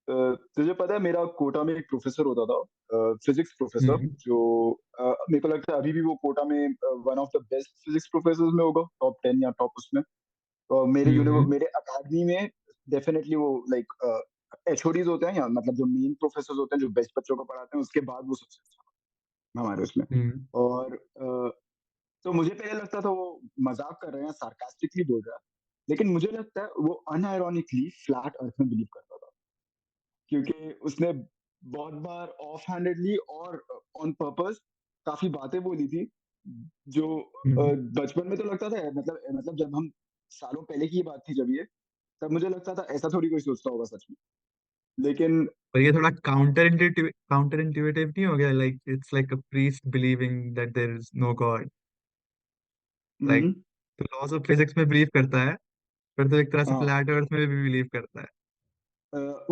तुझे पता है मेरा कोटा में एक प्रोफेसर होता था, फिजिक्स प्रोफेसर, हम्म। जो मेरे को लगता है अभी भी वो कोटा में one of the best physics professor में होगा, टॉप 10 या टॉप उसमें। हम्म। मेरे अकेडमी में डेफिनेटली वो लाइक एचओडीज होते हैं, या मतलब जो मेन प्रोफेसर होते हैं जो बेस्ट बच्चों को पढ़ाते हैं, उसके बाद वो सबसे अच्छा हमारे उसमें। हम्म। और तो मुझे पहले लगता था वो मजाक कर रहे हैं, सार्कास्टिकली बोल रहा है, लेकिन मुझे लगता है वो अनआयरॉनिकली फ्लैट अर्थ में बिलीव करता था, क्योंकि उसने बहुत बार ऑफ हैंडेडली और ऑन पर्पस काफी बातें बोली थी, जो हम्म। बचपन में तो लगता था, मतलब जब हम सालों पहले की ये बात थी जब ये, तब मुझे लगता था ऐसा थोड़ी कोई सोचता होगा सच में। लेकिन पर ये थोड़ा काउंटर इंट्यूटिव नहीं हो गया? Like it's like a priest believing that there is no god. Like hmm, तो लॉज ऑफ फिजिक्स में बिलीव करता है, फिर तो एक तरह से हाँ, फ्लैट अर्थ में भी बिलीव करता है।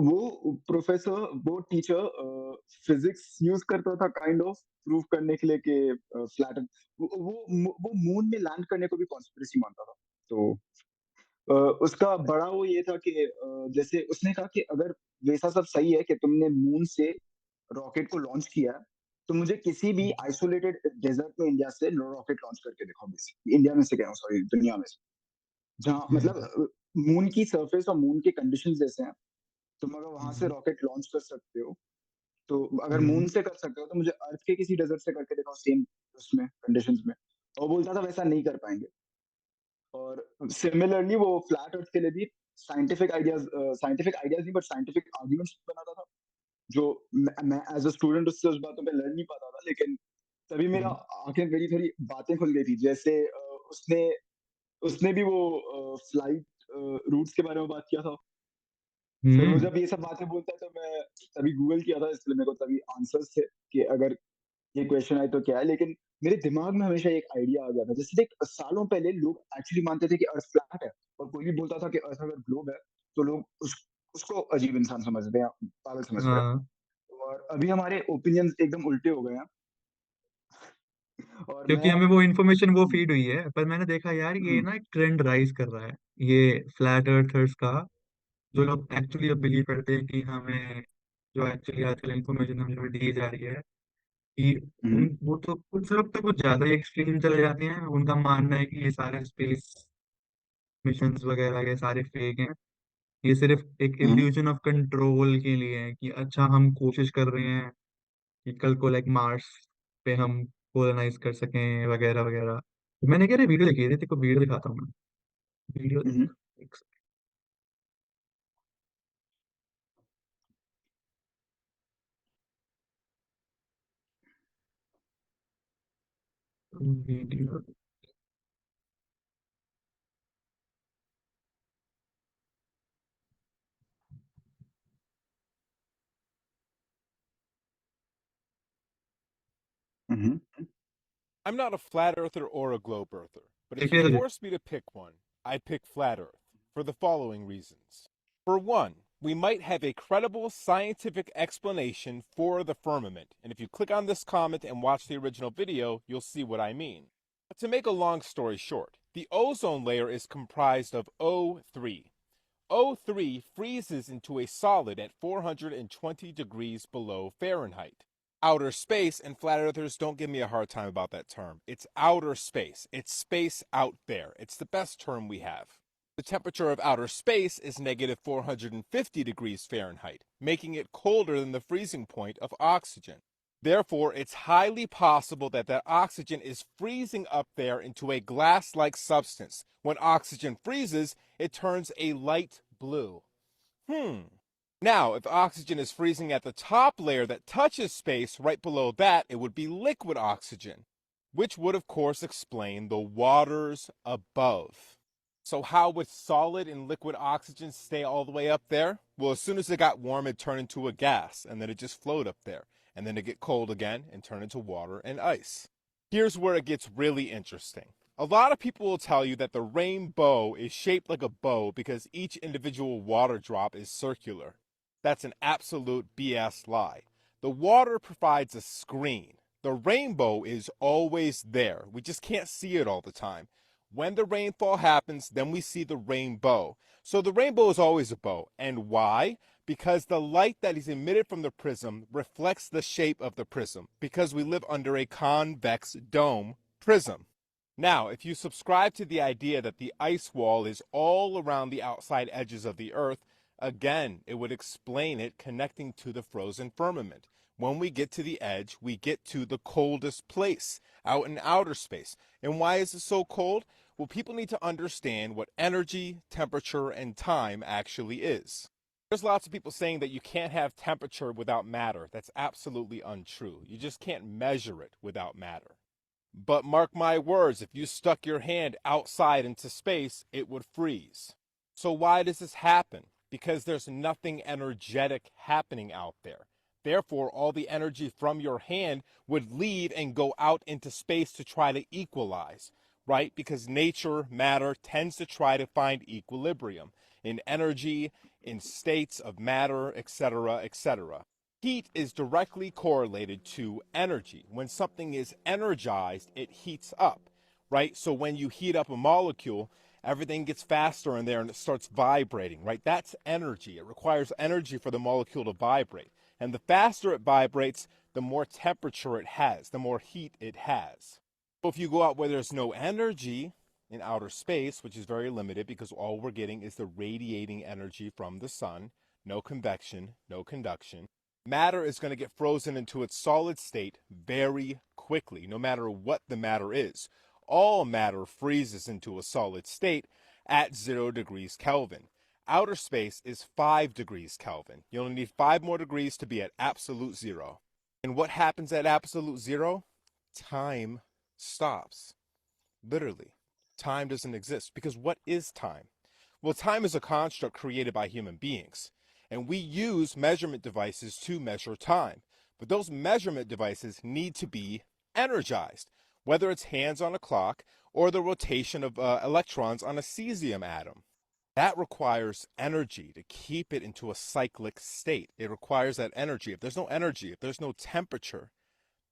वो प्रोफेसर, वो टीचर फिजिक्स यूज करता था काइंड ऑफ प्रूव करने के लिए कि फ्लैट, वो मून में लैंड करने को भी कॉन्स्पिरेसी मानता था। तो अ, उसका बड़ा वो ये था कि जैसे उसने कहा कि अगर वैसा सब सही है कि तुमने मून से रॉकेट को लॉन्च किया है, तो मुझे किसी भी आइसोलेटेड डेजर्ट में इंडिया से रॉकेट लॉन्च करके दिखाओ, बेसिकली इंडिया में से कह रहा हूँ, सॉरी, दुनिया में से, जहाँ हम्म। मतलब मून की सरफेस और मून के कंडीशंस जैसे हैं, तुम अगर वहां से हम्म। रॉकेट लॉन्च कर सकते हो, तो अगर हम्म। मून से कर सकते हो तो मुझे अर्थ के किसी डेजर्ट से करके दिखाओ, सेम उसमें कंडीशंस में। और बोलता था वैसा नहीं कर पाएंगे। और सिमिलरली वो फ्लैट अर्थ के लिए भी साइंटिफिक आइडियाज नहीं, बट साइंटिफिक आर्ग्यूमेंट्स बनाता था, जो मैं एज अ स्टूडेंट उससे उस बातों पे लड़ नहीं पाता था, लेकिन तभी मेरा हम्म। आंखें, मेरी थोड़ी बातें खुल गई थी। जैसे उसने उसने भी वो फ्लाइट रूट्स के बारे में बात किया था। फिर वो हम्म। जब ये सब बातें बोलता है, तो मैं तभी गूगल किया था, इसलिए मेरे को तभी आंसर्स थे कि अगर ये क्वेश्चन आए तो क्या है। लेकिन मेरे दिमाग में हमेशा एक आइडिया आ गया था, जैसे देख, सालों पहले लोग एक्चुअली मानते थे कि अर्थ फ्लैट है, और कोई भी बोलता था कि अर्थ अगर ग्लोब है, तो लोग उसको अजीब इंसान समझते हैं, पागल समझते हैं। हाँ, और अभी हमारे ओपिनियंस एकदम उल्टे हो गए हैं। और क्योंकि मैं हमें वो इन्फॉर्मेशन वो फीड हुई है। पर मैंने देखा यार, ये हम्म, ना एक ट्रेंड राइज कर रहा है, ये फ्लैट अर्थर्स का। जो लोग एक्चुअली अब बिलीव करते हैं कि हमें जो एक्चुअली आजकल इन्फॉर्मेशन हमें दी जा रही है कि हम्म, वो तो कुछ लोग तो कुछ ज्यादा ही एक्सट्रीम चले जाते हैं। उनका मानना है कि ये सारे स्पेस मिशंस वगैरह ये सारे फेक हैं। ये सिर्फ एक हम्म, इल्यूजन ऑफ कंट्रोल के लिए है कि अच्छा हम कोशिश कर रहे हैं कि कल को लाइक मार्स पे हम कॉलोनाइज कर सकें वगैरह वगैरह। तो मैंने कह रही वीडियो देखी थी, तेको वीडियो दिखाता हूँ मैं। वीडियो हम्म, देख, एक video. Hmm, I'm not a flat earther or a globe earther, but if you देखिए तो forced me to pick one, I'd pick flat earth for the following reasons. For one, we might have a credible scientific explanation for the firmament, and if you click on this comment and watch the original video, you'll see what I mean. But to make a long story short, the ozone layer is comprised of O3. O3 freezes into a solid at 420 degrees below Fahrenheit. Outer space, and flat earthers don't give me a hard time about that term. It's outer space. It's space out there. It's the best term we have. The temperature of outer space is negative 450 degrees Fahrenheit, making it colder than the freezing point of oxygen. Therefore, it's highly possible that that oxygen is freezing up there into a glass-like substance. When oxygen freezes, it turns a light blue. Now, if oxygen is freezing at the top layer that touches space, right below that, it would be liquid oxygen, which would, of course, explain the waters above. So, how would solid and liquid oxygen stay all the way up there? Well, as soon as it got warm, it turned into a gas, and then it just flowed up there. And then it get cold again and turn into water and ice. Here's where it gets really interesting. A lot of people will tell you that the rainbow is shaped like a bow because each individual water drop is circular. That's an absolute BS lie. The water provides a screen. The rainbow is always there. We just can't see it all the time. When the rainfall happens, then we see the rainbow. So the rainbow is always a bow. And why? because the light that is emitted from the prism reflects the shape of the prism because we live under a convex dome prism. Now, if you subscribe to the idea that the ice wall is all around the outside edges of the Earth, again, it would explain it connecting to the frozen firmament. When we get to the edge, we get to the coldest place out in outer space. And why is it so cold? Well, people need to understand what energy, temperature, and time actually is. There's lots of people saying that you can't have temperature without matter. That's absolutely untrue. You just can't measure it without matter. But mark my words, if you stuck your hand outside into space, it would freeze. So why does this happen? Because there's nothing energetic happening out there. Therefore, all the energy from your hand would leave and go out into space to try to equalize, right? Because nature, matter, tends to try to find equilibrium in energy, in states of matter, etc., etc. Heat is directly correlated to energy. When something is energized, it heats up, right? So when you heat up a molecule, everything gets faster in there and it starts vibrating, right? That's energy. It requires energy for the molecule to vibrate. And the faster it vibrates, the more temperature it has, the more heat it has. So if you go out where there's no energy in outer space, which is very limited because all we're getting is the radiating energy from the sun, no convection, no conduction, matter is going to get frozen into its solid state very quickly, no matter what the matter is. All matter freezes into a solid state at 0 degrees Kelvin. Outer space is 5 degrees Kelvin. You only need 5 more degrees to be at absolute zero. And what happens at absolute zero? Time stops. Literally. Time doesn't exist. Because what is time? Well, time is a construct created by human beings. And we use measurement devices to measure time. But those measurement devices need to be energized, whether it's hands on a clock or the rotation of electrons on a cesium atom. That requires energy to keep it into a cyclic state. It requires that energy. If there's no energy, if there's no temperature,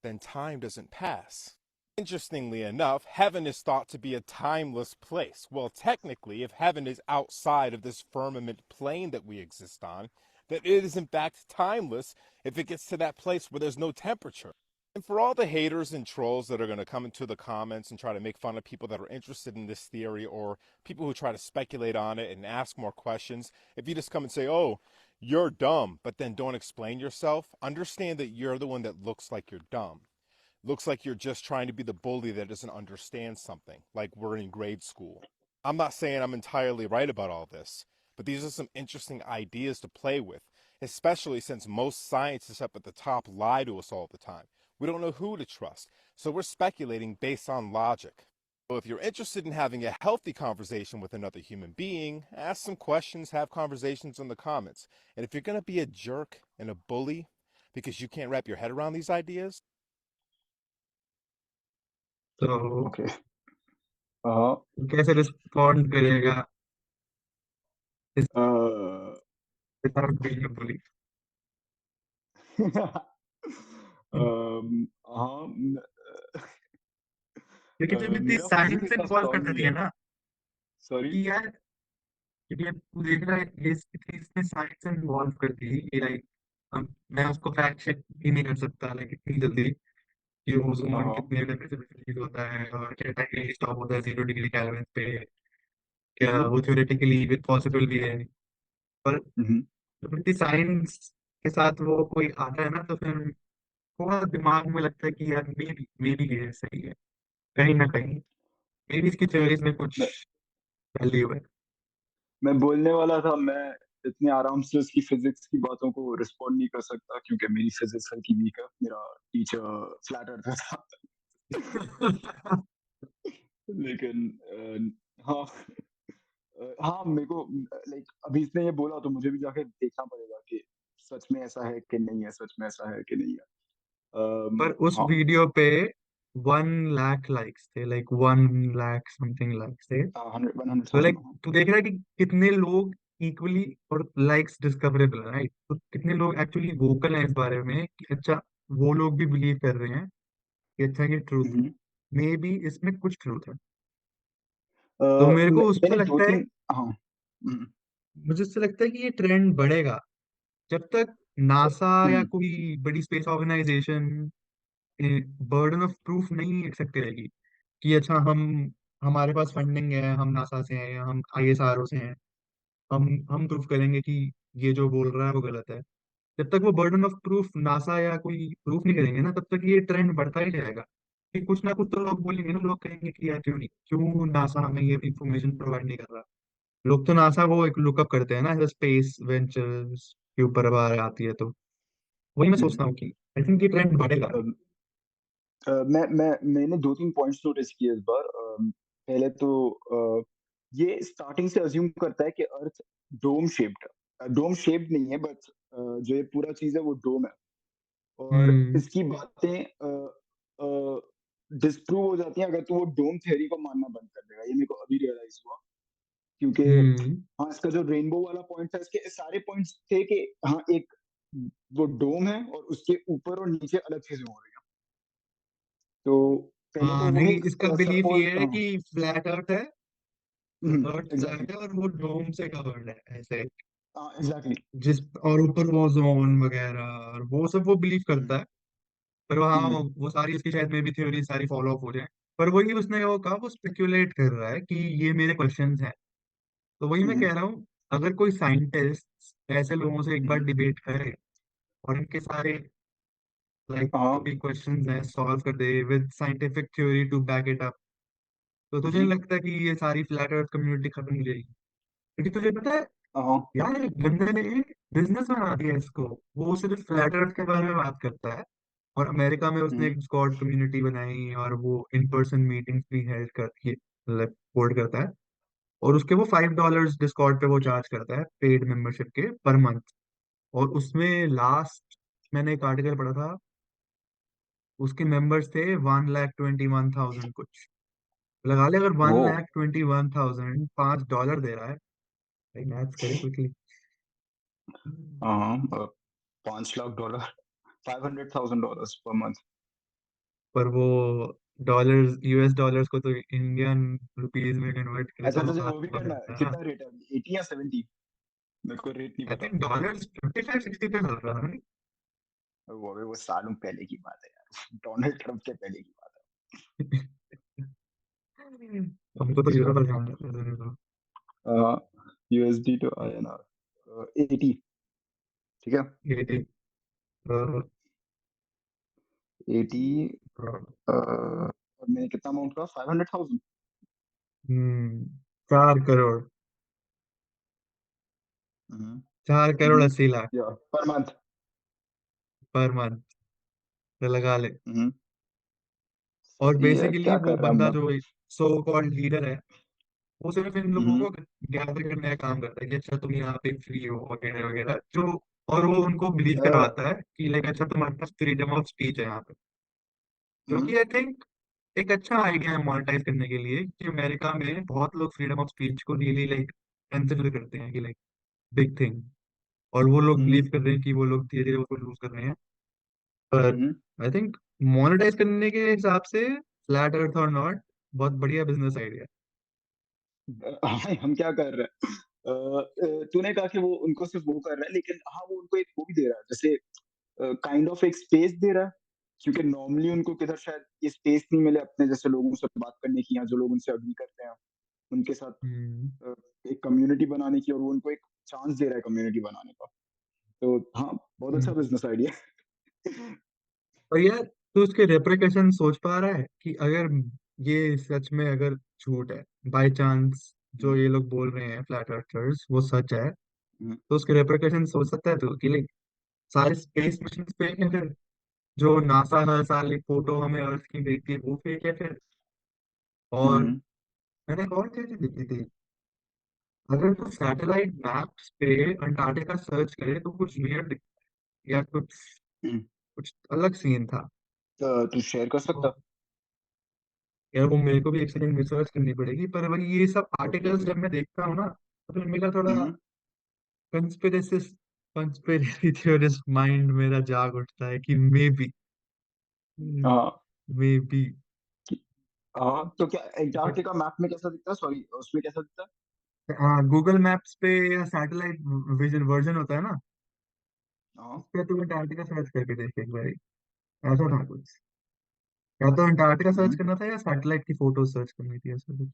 then time doesn't pass. Interestingly enough, heaven is thought to be a timeless place. Well, technically, if heaven is outside of this firmament plane that we exist on, then it is in fact timeless if it gets to that place where there's no temperature. And for all the haters and trolls that are going to come into the comments and try to make fun of people that are interested in this theory, or people who try to speculate on it and ask more questions, if you just come and say, oh, you're dumb, but then don't explain yourself, understand that you're the one that looks like you're dumb. Looks like you're just trying to be the bully that doesn't understand something, like we're in grade school. I'm not saying I'm entirely right about all this, but these are some interesting ideas to play with, especially since most scientists up at the top lie to us all the time. We don't know who to trust, so we're speculating based on logic. So if you're interested in having a healthy conversation with another human being, ask some questions, have conversations in the comments. And if you're going to be a jerk and a bully because you can't wrap your head around these ideas, तो okay हाँ कैसे respond करेगा इस without being a बुली? हाँ क्योंकि जब इतनी मेरा फिजिक्स साइंस इतना इन्वॉल्व कर स्ट्रांग नहीं देती है है ना सॉरी कि यार, क्योंकि अब तू देख रहा है ये इसने साइंस इन्वॉल्व कर दी कि लाइक मैं उसको फैक्ट चेक भी नहीं कर सकता लाइक इतनी जल्दी कि ओजोन हाँ कितने टेम्परेचर पे रिलीज होता है और क्या टाइम स्टॉप होता है 0 डिग्री केल्विन पे, क्या हम्म वो थ्योरेटिकली भी पॉसिबल भी है। पर हम्म जब इतनी साइंस के साथ वो कोई आता है ना तो फिर थोड़ा दिमाग में लगता है कि यार मे भी ये सही है कहीं ना कहीं, मे भी इसकी थ्योरीज में कुछ मैं वैल्यू है। मैं बोलने वाला था मैं इतने आराम से उसकी फिजिक्स की बातों को रिस्पॉन्ड नहीं कर सकता क्योंकि मेरी फिजिक्स हल्की वीक है मेरा टीचर फ्लैट अर्थर था लेकिन हाँ हाँ मेरे को लाइक अभी इसने ये बोला तो मुझे भी जाके देखना पड़ेगा कि सच में ऐसा है कि नहीं है सच में ऐसा है कि नहीं है पर उस हाँ वीडियो पे 1 लाख लाइक्स थे, लाइक 1 लाख समथिंग लाइक्स थे। 100 तो लाइक 100,000 तू देख रहा है कि कितने लोग इक्वली और लाइक्स डिस्कवरेबल है, राइट? तो कितने लोग एक्चुअली वोकल हैं इस बारे में कि अच्छा वो लोग भी बिलीव कर रहे हैं कि अच्छा ये ट्रूथ है, मे बी इसमें कुछ ट्रूथ है। तो मेरे को उससे मैंने दो लगता है, तीन हाँ हम्म, मुझे उससे लगता है कि ये ट्रेंड बढ़ेगा जब तक नासा या हम्म कोई बड़ी space organisation burden of proof नहीं एक्सेप्ट करेगी कि अच्छा हमारे पास फंडिंग है, हम नासा से हैं या हम आईएसआरओ से हैं, हम प्रूफ करेंगे कि ये जो बोल रहा है वो गलत है। जब तक वो बर्डन ऑफ प्रूफ नासा या कोई प्रूफ नहीं करेंगे ना, तब तक ये ट्रेंड बढ़ता ही जाएगा कि कुछ ना कुछ तो लोग बोलेंगे ना, लोग कहेंगे कि यार क्यों नहीं, क्यों नासा हमें ये इंफॉर्मेशन प्रोवाइड नहीं कर रहा। लोग तो नासा वो एक लुकअप करते हैं ना, ऐसे स्पेस वेंचर्स के ऊपर बात आती है तो वही मैं हम्म। सोचता हूँ कि आई थिंक ये ट्रेंड बढ़ेगा। मैंने 2-3 पॉइंट्स नोटिस किए इस बार। पहले तो ये स्टार्टिंग से अज्यूम करता है कि अर्थ डोम शेप्ड है। डोम शेप्ड नहीं है, बट जो ये पूरा चीज़ है वो डोम है। और हम्म। इसकी बातें डिस्प्रूव हो जाती हैं अगर तू वो डोम थ्योरी को मानना बंद कर देगा। ये मेरे को अभी रियलाइज़ हुआ, क्योंकि हम्म। हाँ, इसका जो रेनबो वाला पॉइंट था, इसके सारे पॉइंट्स थे कि हाँ, एक वो डोम है और उसके ऊपर और नीचे अलग चीज़ें हो रही हैं। तो पहले तो हाँ, वो नहीं, एक इसका बिलीफ सपोज़ ये है हाँ, कि फ्लैट अर्थ है, अर्थ एग्ज़ैक्टली। फ्लैट है और वो डोम से कवर्ड है ऐसे। हाँ, एग्ज़ैक्टली। जिस और ऊपर वो जोन वगैरह और वो सब वो बिलीव करता हुँ, है। पर वहाँ हुँ, वो सारी उसकी शायद में भी थ्योरी सारी फॉलो अप हो जाए। पर वही उसने वो कहा, वो स्पेक्यूलेट कर रहा है कि ये मेरे क्वेश्चंस हैं। तो वही मैं हुँ, कह रहा हूँ, अगर कोई साइंटिस्ट ऐसे लोगों से एक बार हुँ, डिबेट करे और इनके सारे लाइक हाँ, जो भी क्वेश्चंस हैं सॉल्व कर दे with scientific theory to back it up, तो तुझे हुँ, नहीं लगता कि ये सारी फ्लैट अर्थ कम्युनिटी खत्म हो जाएगी? क्योंकि तुझे पता है हाँ, यार, एक बंदे ने एक बिजनेस बना दिया इसको। वो सिर्फ फ्लैट अर्थ के बारे में बात करता है और अमेरिका में उसने हुँ, एक डिस्कॉर्ड कम्युनिटी बनाई और वो इन पर्सन मीटिंग्स भी हेल्ड करती है, मतलब होल्ड करता है। और उसके वो $5 डिस्कॉर्ड पे वो चार्ज करता है पेड मेंबरशिप के पर मंथ। और उसमें लास्ट मैंने एक आर्टिकल पढ़ा था, उसके मेंबर्स थे 1,21,000 कुछ। लगा ले, अगर वन ओह! लैख ट्वेंटी वन थाउजेंड $5 दे रहा है, भाई मैथ्स करे क्विकली। हाँ, हाँ, $5,00,000 $500,000 पर मंथ। पर वो डॉलर्स, यूएस डॉलर्स को तो इंडियन रुपीज में कन्वर्ट करे अच्छा, तो तुझे हाथ वो भी बहुत करना है? लगता है ना। कितना रेट है अभी? 80 या 70? मेरे को रेट नहीं आई पता। थिंक डॉलर्स 55-60 पे चल रहा है। वो अभी वो सालों पहले की बात है यार। डोनाल्ड ट्रंप के पहले की बात हमको तो यूरो पर ध्यान देते हैं तो। है। यूएसडी टू आईएनआर 80, ठीक है? ये थी, अ, 80, और मैंने कितना अमाउंट कहा? 500,000? 4 करोड़, हुँ, 4,80,00,000 या पर मंथ। पर मंथ तो लगा ले। हुँ, और सही है, बेसिकली क्या वो कर रहा है बंदा बंदा? जो सो कॉल्ड लीडर है, वो सिर्फ इन लोगों हुँ, को गैदर करने का काम करता है कि अच्छा तुम यहाँ पे फ्री हो वगैरह वगैरह जो। और वो उनको बिलीव अ, करवाता है कि लाइक अच्छा तुम्हारे पास फ्रीडम ऑफ स्पीच है यहाँ पे। जो हुँ, कि आई थिंक एक अच्छा आइडिया है मोनेटाइज करने के लिए, कि अमेरिका में बहुत लोग फ्रीडम ऑफ स्पीच को रियली लाइक कंसिडर करते हैं कि लाइक बिग थिंग। और वो लोग हुँ, बिलीव कर रहे हैं कि वो लोग धीरे धीरे उसको लूज कर रहे हैं। पर हुँ। आई थिंक मोनेटाइज करने के हिसाब से फ्लैट अर्थ और नॉट बहुत बढ़िया बिजनेस आइडिया हाँ, हम क्या कर रहे हैं? तूने कहा कि वो उनको सिर्फ वो कर रहा है, लेकिन हाँ, वो उनको एक वो भी दे रहा है, जैसे काइंड ऑफ एक स्पेस दे रहा है, क्योंकि नॉर्मली उनको किधर शायद ये स्पेस नहीं मिले अपने जैसे लोगों से बात करने की, या जो लोग उनसे अग्री करते हैं, उनके साथ है। अ, एक कम्युनिटी बनाने की, और वो उनको एक चांस दे रहा है कम्युनिटी बनाने का। तो हाँ, बहुत अच्छा बिज़नेस आइडिया है। और यार, तू उसके रेप्रिकेशन सोच पा रहा है कि अगर ये सच में अगर झूठ है, बाय चांस जो हुँ, ये लोग बोल रहे हैं फ्लैट अर्थर्स वो सच है, हुँ, तो उसके रेप्रिकेशन सोच सकता है तू कि लाइक सारे स्पेस मिशन फेक है फिर, जो नासा हर साल एक फोटो हमें अर्थ की भेजती है वो फेक है फिर। और हुँ, मैंने एक और चीज देखी थी, अगर तू सैटेलाइट मैप्स पे अंटार्कटिका सर्च करे तो कुछ वियर्ड या कुछ हुँ। कुछ अलग सीन था। तू शेयर कर सकता? यार वो मेरे को भी एक सेकंड रिसर्च करनी पड़ेगी, पर वही ये सब ओके, आर्टिकल्स ओके। जब मैं देखता हूँ ना, तो फिर मेरा थोड़ा हुँ, कंस्पिरेसी कंस्पिरेसी थ्योरिस्ट माइंड मेरा जाग उठता है कि मे बी, हाँ, मे बी। कि हाँ, तो क्या एंटार्क्टिका मैप में कैसा दिखता है? सॉरी, उसमें कैसा दिखता है? हाँ, गूगल मैप्स पे या सैटेलाइट विजन वर्जन होता है ना, हाँ। इस पे तुम अंटार्कटिका सर्च करके देख एक बार। ऐसा था कुछ, या तो अंटार्कटिका सर्च हम्म। करना था या सैटेलाइट की फोटो सर्च करनी थी, ऐसा कुछ।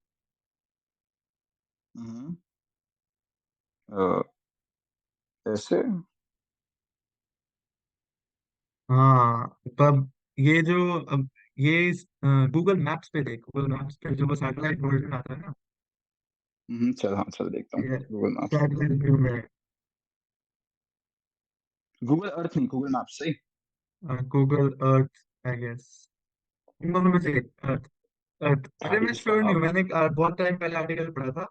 हम्म। अ, ऐसे। हाँ तब ये जो अब ये गूगल मैप्स पे देख, गूगल मैप्स पे जो सैटेलाइट वर्जन आता है ना, चल, हाँ, चल देखता हूँ ये गूगल मैप्स। सैटेलाइट व्यू में, गूगल अर्थ नहीं, गूगल मैप्स सही। गूगल अर्थ आई गेस, इन दोनों में से अर्थ। अर्थ, अरे हाँ, मैं इसका श्योर नहीं हूँ, अब। मैंने एक, बहुत टाइम पहले आर्टिकल पढ़ा था,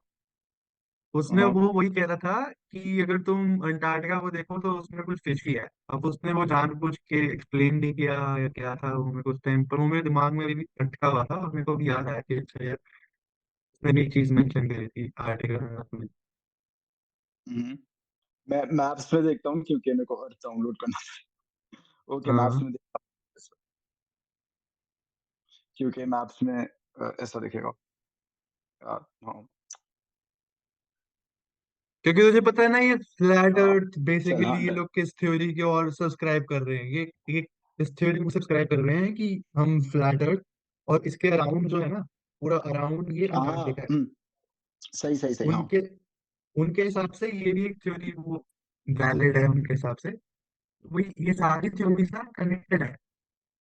उसमें हाँ। वो वही कह रहा था कि अगर तुम अंटार्कटिका को देखो तो उसमें कुछ फिश ही है। अब उसने वो जानबूझ के एक्सप्लेन नहीं किया या क्या था, वो मेरे को उस टाइम पर वो मेरे दिमाग में भी अटका हुआ था, और मेरे को भी याद आया कि अच्छा यार, उसने भी एक चीज मेंशन करी थी आर्टिकल में अपने। हम्म मैं मैप्स में देखता हूँ क्योंकि मेरे को अर्थ डाउनलोड करना था। ओके, मैप्स हाँ, में देखता हूँ क्योंकि मैप्स में ऐसा दिखेगा। हाँ। क्योंकि तुझे पता है ना, ये फ्लैट हाँ, अर्थ चल, बेसिकली हाँ, ये डन। लोग किस थ्योरी की ओर सब्सक्राइब कर रहे हैं, ये इस थ्योरी को सब्सक्राइब कर रहे हैं कि हम फ्लैट अर्थ, और इसके अराउंड जो है ना, पूरा अराउंड ये हाँ। अंटार्कटिका है। सही, सही, सही, हाँ। उनके उनके हिसाब से ये भी एक थ्योरी वो वैलिड है उनके हिसाब से। वही ये सारी थ्योरीज ना कनेक्टेड है,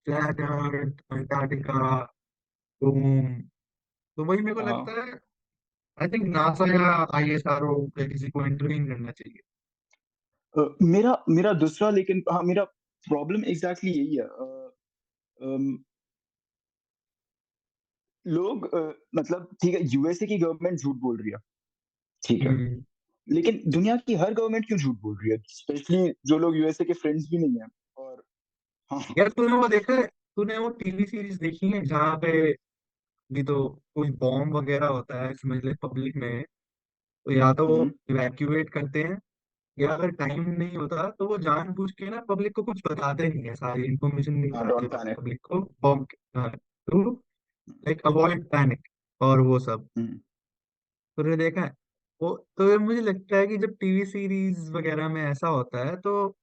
फ्लैट अर्थ, अंटार्कटिका, डूम। तो वही मेरे को हाँ। लगता है, आई थिंक नासा या आईएसआरओ या किसी को इंटरवीन करना चाहिए। मेरा मेरा दूसरा, लेकिन हाँ, मेरा प्रॉब्लम एग्जैक्टली यही है। अम, लोग मतलब ठीक है, यूएसए की गवर्नमेंट झूठ बोल रही है, ठीक है, हम्म। लेकिन दुनिया की हर गवर्नमेंट क्यों झूठ बोल रही है, स्पेशली जो लोग यूएसए के फ्रेंड्स भी नहीं है। और हाँ। यार तूने वो देखा है, तूने वो टीवी सीरीज देखी है जहाँ पे भी तो कोई बॉम्ब वगैरह होता है समझ ले पब्लिक में, तो या तो वो हम्म। इवैक्यूएट करते हैं, या अगर टाइम नहीं होता तो वो जानबूझ के ना पब्लिक को कुछ बताते नहीं है, सारी इन्फॉर्मेशन नहीं हाँ, बताते डोंट पैनिक। पब्लिक को bomb to like avoid panic और वो सब। हम्म। तूने देखा है वो? तो ये मुझे लगता है कि जब टीवी सीरीज वगैरह में ऐसा होता है, तो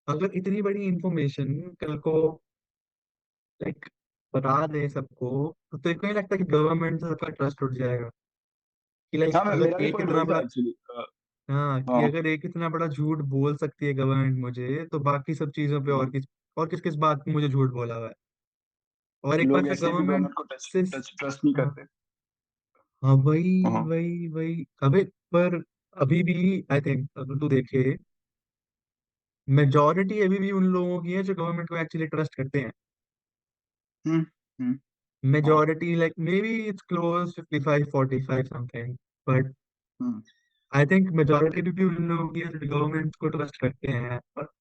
अगर इतनी बड़ी इंफॉर्मेशन कल को लाइक बता दे सबको, तो तेरे को नहीं लगता कि गवर्नमेंट से सबका ट्रस्ट उठ जाएगा? कि लाइक हाँ, अगर मेरा भी एक पॉइंट इतना वही था बड़ा, एक्चुअली। हाँ कि हाँ। अगर एक इतना बड़ा झूठ बोल सकती है गवर्नमेंट मुझे, तो बाकी सब चीजों पे हम्म, और किस किस बात पे मुझे झूठ बोला हुआ है। और एक बार लोग फिर ऐसे भी गवर्नमेंट गवर्नमेंट को टच से, टच ट्रस्ट नहीं हाँ, करते। हाँ वही हाँ। वही वही अबे, पर अभी भी आई थिंक अगर तू देखे, मेजोरिटी अभी भी उन लोगों की है जो गवर्नमेंट को एक्चुअली ट्रस्ट करते हैं। हम्म। हम्म। हाँ। Majority like may be it's close 55-45 something, but hmm. I think majority भी उन लोगों की है जो गवर्नमेंट को ट्रस्ट करते हैं। और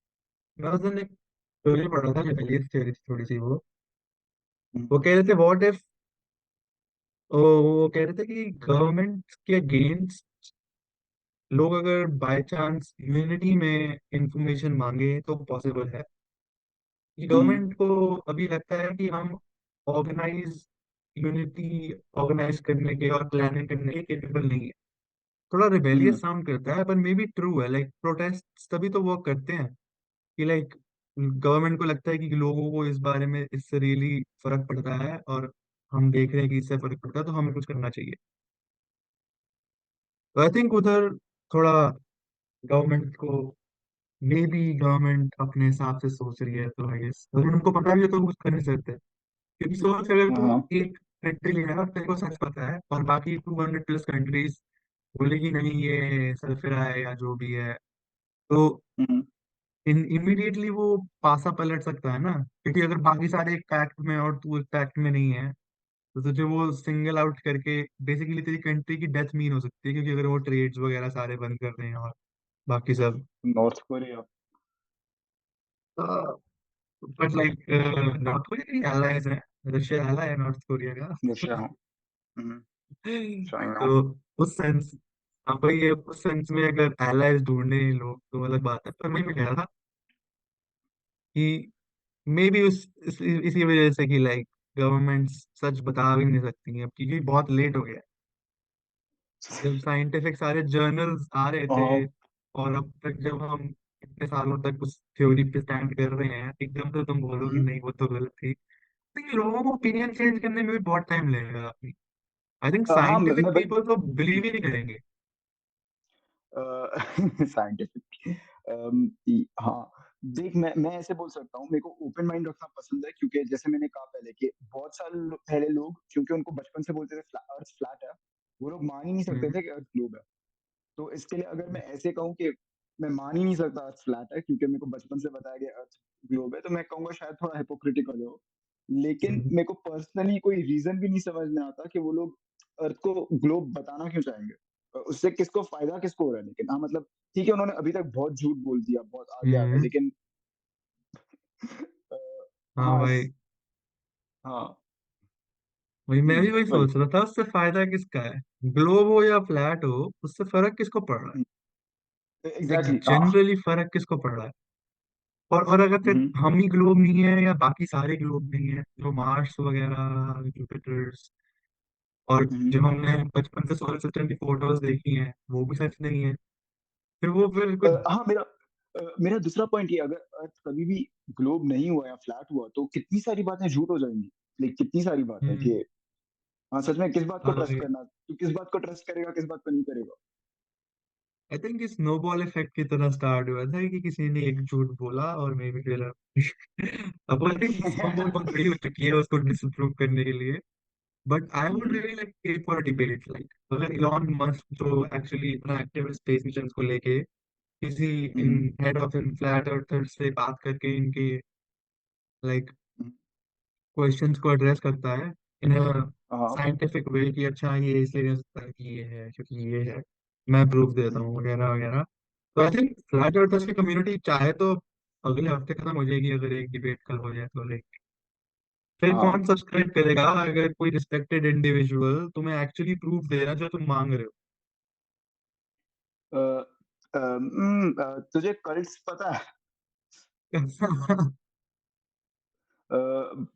मैं उस दिन एक स्टोरी पढ़ रहा था, रिबेलियस थ्योरी थोड़ी सी हम्म। वो कह रहे थे व्हाट इफ, वो कह रहे थे कि गवर्नमेंट के अगेंस्ट लोग अगर बाय चांस यूनिटी में इंफॉर्मेशन मांगे तो पॉसिबल है। कि हम्म। गवर्नमेंट को अभी लगता है कि हम ऑर्गेनाइज यूनिटी ऑर्गेनाइज करने के और प्लानिंग करने के केपेबल नहीं है। थोड़ा हम्म। रिबेलियस साउंड करता है, पर मे बी ट्रू है। लाइक प्रोटेस्ट तभी तो वो करते हैं कि लाइक गवर्नमेंट को लगता है कि लोगों को इस बारे में इससे रियली फर्क पड़ता है, और हम देख रहे हैं कि इससे फर्क पड़ता है, तो हमें कुछ करना चाहिए। तो आई थिंक उधर थोड़ा गवर्नमेंट को, मे बी गवर्नमेंट अपने हिसाब से सोच रही है, तो आई गेस अगर उनको पता भी है तो कुछ कर नहीं सकते। क्योंकि सोच, अगर तू हाँ। एक कंट्री है और तेरे को सच पता है, और बाकी 200 प्लस कंट्रीज बोलेगी नहीं ये सरफिरा है या जो भी है, तो हम्म। इमीडिएटली वो पासा पलट सकता है ना। क्योंकि अगर बाकी सारे एक पैक्ट में और तू एक पैक्ट में नहीं है, तो तुझे वो सिंगल आउट करके बेसिकली तेरी कंट्री की डेथ मीन हो सकती है, क्योंकि अगर वो ट्रेड्स वगैरह सारे बंद कर रहे हैं और बाकी सब। North Korea. But like north Korea की एलाइज है, रशिया एलाई है नॉर्थ कोरिया का। रशिया, हाँ। हम्म। चाइना। तो उस सेंस, हाँ भाई ये उस सेंस में अगर एलाइज ढूंढने हैं लोग तो अलग बात है। पर मैं कह रहा था कि मे बी इसी वजह से कि लाइक गवर्नमेंट सच बता भी नहीं सकती हैं अब, क्योंकि बहुत लेट हो गया। जब साइंटिफिक सारे जर्नल्स आ रहे थे, हाँ। और अब तक जब हम इतने सालों तक उस थ्योरी पे स्टैंड कर रहे हैं, एकदम से तुम बोलो कि हम्म, नहीं वो तो गलत थी। तो ये लोगों को ओपिनियन चेंज करने में भी बहुत टाइम लगेगा। आई थिंक हाँ साइंटिफिक मैं भाई पीपल तो बिलीव ही नहीं करेंगे। साइंटिफिक हाँ देख मैं ऐसे बोल सकता हूँ, मेरे को ओपन माइंड रखना पसंद है, क्योंकि जैसे मैंने कहा पहले कि बहुत साल पहले लोग, क्योंकि उनको बचपन से बोलते थे अर्थ फ्लैट है, वो लोग मान ही नहीं सकते हम्म। थे कि अर्थ ग्लोब है। तो इसके लिए अगर मैं ऐसे कहूँ कि मैं मान ही नहीं सकता अर्थ फ्लैट है, क्योंकि मेरे को बचपन से बताया गया अर्थ ग्लोब है, तो मैं कहूंगा शायद थोड़ा हिपोक्रिटिकल हो। लेकिन हम्म। मेरे को पर्सनली कोई रीजन भी नहीं समझ में आता कि वो लोग अर्थ को ग्लोब बताना क्यों चाहेंगे। उससे किसको फायदा किसको हो रहा है। लेकिन हाँ मतलब ठीक है, उन्होंने अभी तक बहुत झूठ बोल दिया, बहुत आगे आ गए, हम्म। लेकिन अ, हाँ हाँ भाई, हाँ। वही मैं भी वही वही। सोच रहा था, उससे फायदा किसका है? ग्लोब हो या फ्लैट हो, उससे फर्क किसको पड़ रहा है? लाइक एग्जैक्टली हाँ। जनरली फर्क किसको पड़ रहा है? और अगर फिर हम्म, हम ही ग्लोब नहीं है या बाकी सारे ग्लोब नहीं है, जो मार्स वगैरह, जुपिटर्स, और जो हम्म। हमने बचपन से सोलर सिस्टम की फोटोज देखी हैं वो भी सच नहीं है, फिर वो फिर कुछ। हाँ मेरा दूसरा पॉइंट ये, अगर अर्थ कभी भी ग्लोब नहीं हुआ या फ्लैट हुआ तो कितनी सारी बातें झूठ हो जाएंगी। लाइक कितनी सारी बातें कि हम्म। हाँ सच में किस बात को हाँ ट्रस्ट भाई, करना, तू किस बात को ट्रस्ट करेगा, किस बात को नहीं करेगा। आई थिंक इस स्नोबॉल इफेक्ट की तरह स्टार्ट हुआ था कि किसी ने एक झूठ बोला और मे बी फिर अब आई थिंक स्नोबॉल बहुत बड़ी हो चुकी है उसको डिसप्रूव करने के लिए। But I would hmm, really like for debate, like अगर इलॉन मस्क जो एक्चुअली इतना एक्टिव है स्पेस मिशन को लेके, किसी इन हम्म, हेड ऑफ इन फ्लैट अर्थर से बात करके इनके लाइक हम्म, क्वेश्चंस को एड्रेस करता है इन हाँ। साइंटिफिक वे कि अच्छा ये इसलिए हो सकता है कि ये है क्योंकि ये है, मैं प्रूफ देता हम्म, हूँ वगैरह वगैरह। तो आई थिंक फ्लैट अर्थर्स की कम्युनिटी चाहे तो अगले हफ्ते खत्म हो जाएगी अगर एक डिबेट कल हो जाए तो, लाइक फिर हाँ कौन सब्सक्राइब करेगा अगर कोई रिस्पेक्टेड इंडिविजुअल तुम्हें एक्चुअली प्रूफ दे रहा है जो तुम मांग रहे अ, तुझे कल्ट्स पता है। हो?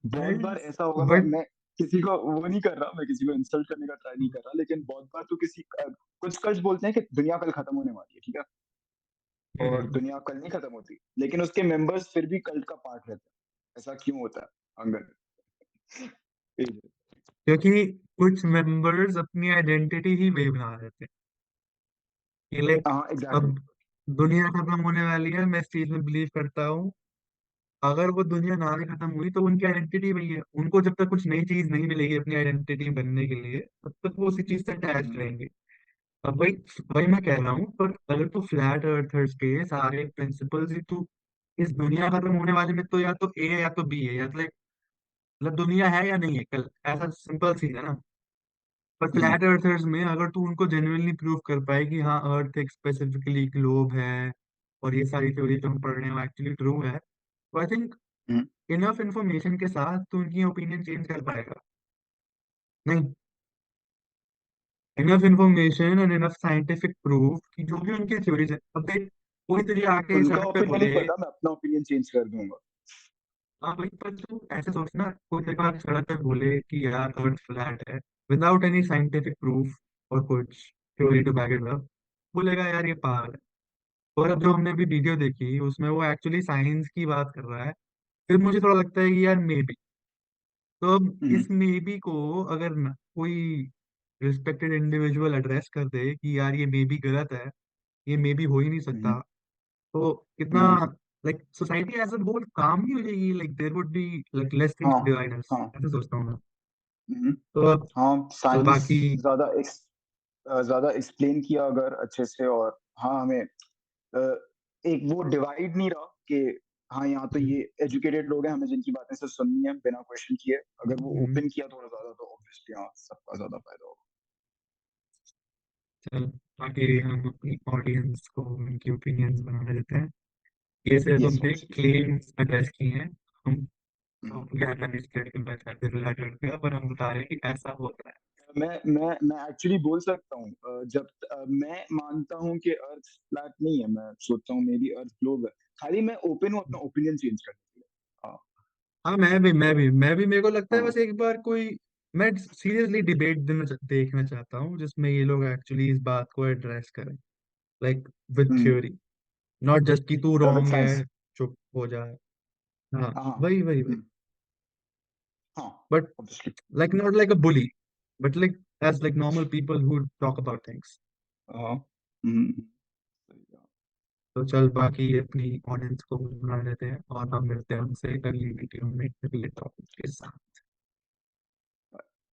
बहुत बार ऐसा होगा, मैं बट मैं किसी को वो नहीं कर रहा, मैं किसी को इंसल्ट करने का ट्राई नहीं कर रहा, लेकिन बहुत बार तो कुछ कल्ट बोलते हैं कि दुनिया कल खत्म होने वाली है, ठीक है, और दुनिया कल नहीं खत्म होती, लेकिन उसके मेंबर्स फिर भी कल्ट का पार्ट रहते हैं। ऐसा क्यों होता है अंगद? क्योंकि कुछ मेंबर्स अपनी आइडेंटिटी ही वे बना देते हैं कि लाइक हाँ एग्जैक्टली। अब दुनिया खत्म होने वाली है, मैं इस चीज में बिलीव करता हूँ। अगर वो दुनिया ना भी खत्म हुई तो उनकी आइडेंटिटी वही है, उनको जब तक कुछ नई चीज नहीं मिलेगी अपनी आइडेंटिटी बनने के लिए तब तक वो उसी चीज से अटैच रहेंगे। अब वही वही मैं कह रहा हूँ, पर अगर तू फ्लैट अर्थर्स के सारे प्रिंसिपल्स ही तू इस दुनिया खत्म होने वाले में तो या तो ए है या तो बी है, या तो like, मतलब दुनिया है या नहीं है कल, ऐसा सिंपल सी है ना। पर फ्लैट अर्थर्स में अगर तू उनको जेन्युइनली प्रूव कर पाए कि हाँ अर्थ एक स्पेसिफिकली ग्लोब है और ये सारी थ्योरी जो हम पढ़ रहे हैं वो एक्चुअली ट्रू है, तो आई थिंक इनफ इंफॉर्मेशन के साथ तू उनकी ओपिनियन चेंज कर पाएगा। नहीं, enough information and enough scientific proof कि जो भी उनकी थ्योरीज है, अब देख कोई तुझे आके उनका सड़क पे ओपिनियन नहीं बोले। पता, मैं अपना ओपिनियन चेंज कर दूंगा। हाँ भाई, पर तू ऐसे सोचना, कोई तेरे को आके सड़क पे बोले कि यार अर्थ फ्लैट है विदाउट एनी साइंटिफिक प्रूफ और कुछ theory to back it up, बोलेगा यार ये पागल है। और अब जो हमने अभी वीडियो देखी उसमें वो एक्चुअली साइंस की बात कर रहा है, फिर मुझे थोड़ा लगता है कि यार मे बी, तो अब इस मे बी को अगर कोई रिस्पेक्टेड इंडिविजुअल एड्रेस कर दे कि यार ये मे बी गलत है, ये मे बी हो ही नहीं सकता, तो कितना like society as a whole काम नहीं हो जाएगी, like there would be like less things हाँ टू डिवाइड अस, हाँ। ऐसा सोचता हूँ मैं। हम्म, तो अब हाँ तो साइंस बाकी। ज्यादा ज्यादा एक्सप्लेन किया अगर अच्छे से, और हाँ हमें अ, एक वो डिवाइड नहीं रहा कि हाँ यहाँ तो ये एजुकेटेड लोग हैं, हमें जिनकी बातें सिर्फ सुननी है बिना क्वेश्चन किए, अगर वो हम्म, ओपन किया थोड़ा ज्यादा तो ऑब्वियसली हाँ सबका ज्यादा फायदा होगा। चल, बाकी हम अपनी ऑडियंस को उनकी ओपिनियंस बनाने देते हैं। ये सिर्फ यस हमने ऑब्वियसली। क्लेम्स एड्रेस किए हैं, हम तो ज्ञान नहीं करते रिलेटेड किया, पर हम बता रहे हैं कि ऐसा होता है। मैं एक्चुअली बोल सकता हूँ, मैं मानता हूँ कि अर्थ फ्लैट नहीं है, मैं सोचता हूँ मेरी अर्थ ग्लोब है। खाली मैं ओपन हूँ अपना ओपिनियन चेंज करने के लिए। हाँ हाँ, मैं भी मेरे को लगता है बस हाँ। एक बार कोई, मैं सीरियसली डिबेट देखना चाहता हूँ जिसमें ये लोग एक्चुअली इस बात को एड्रेस करें, like with hmm, theory. Not just कि तू विद रॉन्ग साइंस। है, चुप हो जा। हाँ, हाँ। वही वही वही। हम्म, हाँ। But obviously. like not like a bully, but like as like normal people who talk about things. हाँ। हम्म, सही कहा। तो चल, बाकी अपनी ऑडियंस को बुला लेते हैं और हम मिलते हैं उनसे अगली वीडियो में अगले टॉपिक के साथ।